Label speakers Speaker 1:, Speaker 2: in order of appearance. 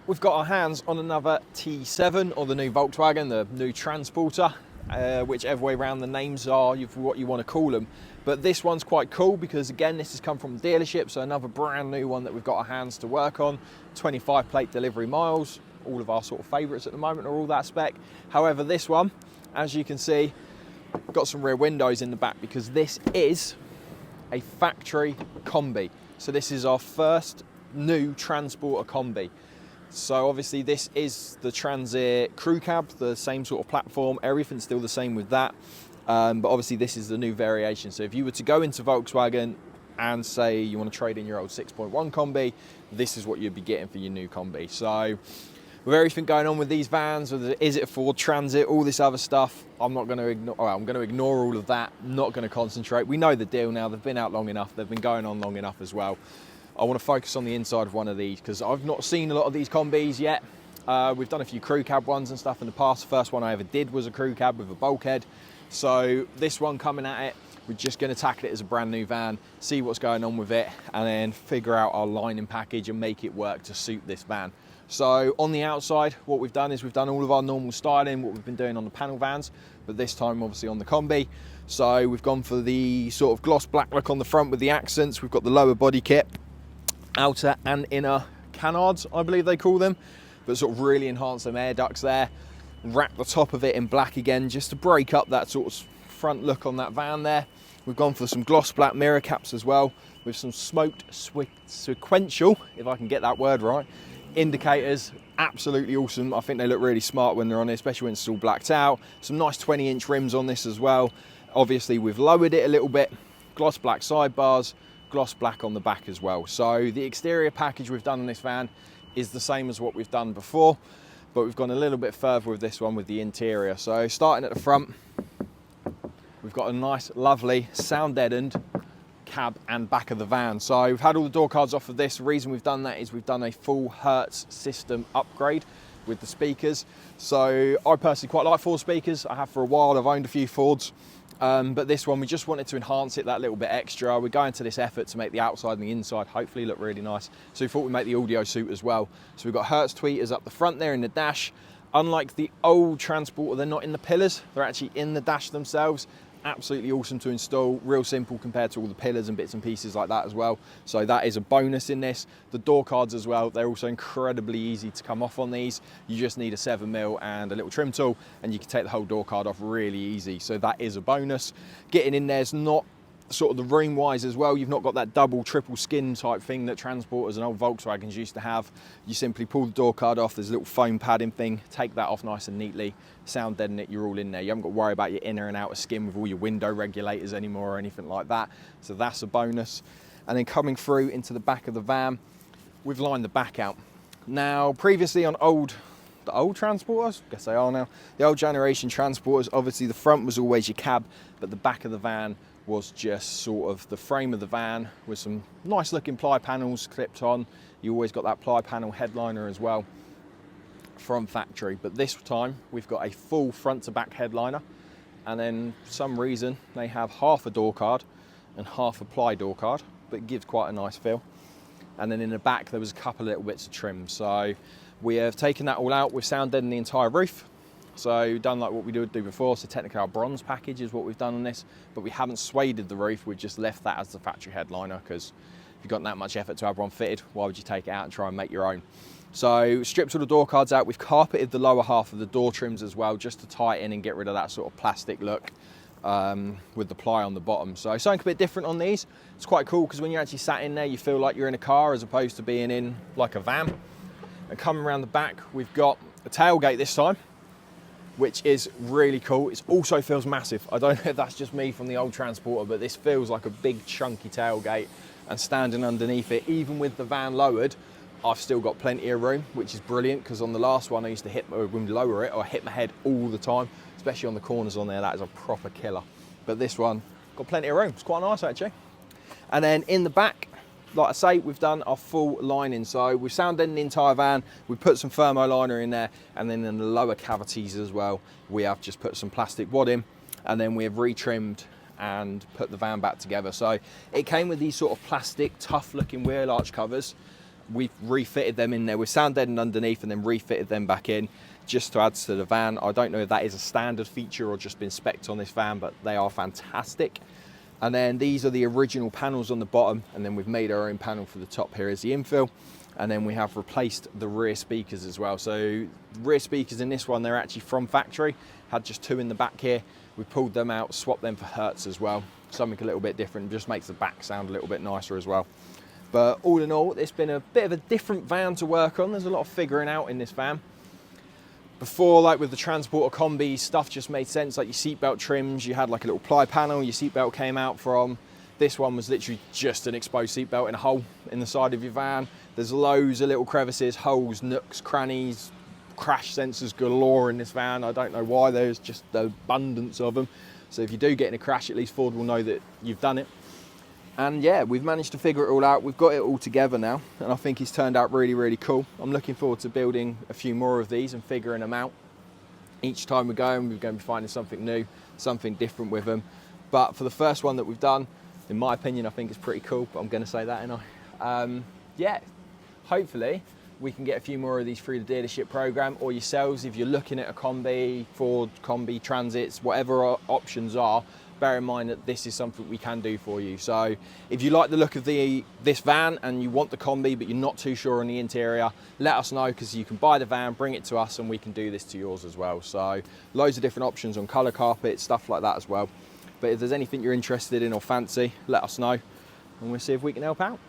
Speaker 1: we've got our hands on another T7, or the new Volkswagen, the new Transporter, whichever way around the names are, what you want to call them. But this one's quite cool because, again, this has come from the dealership, so another brand new one that we've got our hands to work on. 25 plate delivery miles. All of our sort of favourites at the moment are all that spec. However, this one, as you can see, got some rear windows in the back because this is a factory Kombi. So this is our first new Transporter Kombi. So obviously this is the Transit crew cab, the same sort of platform, everything's still the same with that. But obviously this is the new variation. So if you were to go into Volkswagen and say you want to trade in your old 6.1 Kombi, this is what you'd be getting for your new Kombi. So with everything going on with these vans, is it a Ford Transit, all this other stuff, I'm not going to ignore, I'm going to ignore all of that, not going to concentrate. We know the deal now, they've been out long enough, they've been going on long enough as well. I want to focus on the inside of one of these because I've not seen a lot of these Kombis yet. We've done a few crew cab ones and stuff in the past. The first one I ever did was a crew cab with a bulkhead. So this one coming at it, we're just going to tackle it as a brand new van, see what's going on with it, and then figure out our lining package and make it work to suit this van. So on the outside, what we've done is we've done all of our normal styling, what we've been doing on the panel vans, but this time obviously on the Kombi. So we've gone for the sort of gloss black look on the front with the accents. We've got the lower body kit, outer and inner canards, I believe they call them, but sort of really enhance them air ducts there. Wrap the top of it in black again, just to break up that sort of front look on that van there. We've gone for some gloss black mirror caps as well, with some smoked sequential, if I can get that word right, indicators. Absolutely awesome. I think they look really smart when they're on it, especially when it's all blacked out. Some nice 20-inch rims on this as well. Obviously we've lowered it a little bit. Gloss black sidebars, gloss black on the back as well. So the exterior package we've done on this van is the same as what we've done before, but we've gone a little bit further with this one with the interior. So starting at the front, we've got a nice lovely sound deadened cab and back of the van. So we've had all the door cards off of this. The reason we've done that is we've done a full Hertz system upgrade with the speakers. So I personally quite like Ford speakers. I have for a while. I've owned a few Fords, but this one we just wanted to enhance it that little bit extra. We're going to this effort to make the outside and the inside hopefully look really nice, so we thought we'd make the audio suit as well. So we've got Hertz tweeters up the front there in the dash. Unlike the old Transporter, they're not in the pillars, they're actually in the dash themselves. Absolutely awesome to install, real simple compared to all the pillars and bits and pieces like that as well. So that is a bonus in this. The door cards as well, they're also incredibly easy to come off on these. You just need a 7mm and a little trim tool and you can take the whole door card off really easy. So that is a bonus. Getting in there's not sort of the room wise as well. You've not got that double triple skin type thing that Transporters and old Volkswagens used to have. You simply pull the door card off, there's a little foam padding thing, take that off nice and neatly, sound deaden it, you're all in there. You haven't got to worry about your inner and outer skin with all your window regulators anymore or anything like that. So that's a bonus. And then coming through into the back of the van, we've lined the back out. Now previously on the old Transporters, I guess they are now, the old generation Transporters, obviously the front was always your cab, but the back of the van was just sort of the frame of the van with some nice looking ply panels clipped on. You always got that ply panel headliner as well from factory, but this time we've got a full front to back headliner, and then for some reason they have half a door card and half a ply door card, but it gives quite a nice feel. And then in the back there was a couple of little bits of trim, so we have taken that all out. We've sound deadened the entire roof. So done like what we do before, so technically our bronze package is what we've done on this, but we haven't sueded the roof, we've just left that as the factory headliner, because if you've got that much effort to have one fitted, why would you take it out and try and make your own? So stripped all the door cards out, we've carpeted the lower half of the door trims as well, just to tie it in and get rid of that sort of plastic look with the ply on the bottom. So something a bit different on these. It's quite cool because when you're actually sat in there, you feel like you're in a car as opposed to being in like a van. And coming around the back, we've got a tailgate this time, which is really cool. It also feels massive. I don't know if that's just me from the old Transporter, but this feels like a big chunky tailgate, and standing underneath it, even with the van lowered, I've still got plenty of room, which is brilliant, because on the last one I used to when we lower it, I hit my head all the time, especially on the corners on there. That is a proper killer. But this one, got plenty of room. It's quite nice actually. And then in the back, like I say, we've done our full lining. So we've sound deadened the entire van, we put some thermo liner in there, and then in the lower cavities as well, we have just put some plastic wadding, and then we have retrimmed and put the van back together. So it came with these sort of plastic, tough looking wheel arch covers, we've refitted them in there with sound deadening underneath and then refitted them back in just to add to the van. I don't know if that is a standard feature or just been spec'd on this van, but they are fantastic. And then these are the original panels on the bottom, and then we've made our own panel for the top here as the infill. And then we have replaced the rear speakers as well. So rear speakers in this one, they're actually from factory. Had just 2 in the back here. We pulled them out, swapped them for Hertz as well. Something a little bit different, just makes the back sound a little bit nicer as well. But all in all, it's been a bit of a different van to work on. There's a lot of figuring out in this van. Before, like with the Transporter Kombi, stuff just made sense, like your seatbelt trims, you had like a little ply panel your seatbelt came out from. This one was literally just an exposed seatbelt in a hole in the side of your van. There's loads of little crevices, holes, nooks, crannies, crash sensors galore in this van. I don't know why, there's just the abundance of them. So if you do get in a crash, at least Ford will know that you've done it. And yeah, we've managed to figure it all out. We've got it all together now, and I think it's turned out really, really cool. I'm looking forward to building a few more of these and figuring them out. Each time we're going to be finding something new, something different with them. But for the first one that we've done, in my opinion, I think it's pretty cool, but I'm going to say that, ain't I? Yeah, hopefully we can get a few more of these through the dealership program, or yourselves, if you're looking at a Kombi, Ford Kombi, Transits, whatever our options are, bear in mind that this is something we can do for you. So if you like the look of this van and you want the Kombi but you're not too sure on the interior, let us know, because you can buy the van, bring it to us, and we can do this to yours as well. So loads of different options on colour carpet, stuff like that as well. But if there's anything you're interested in or fancy, let us know and we'll see if we can help out.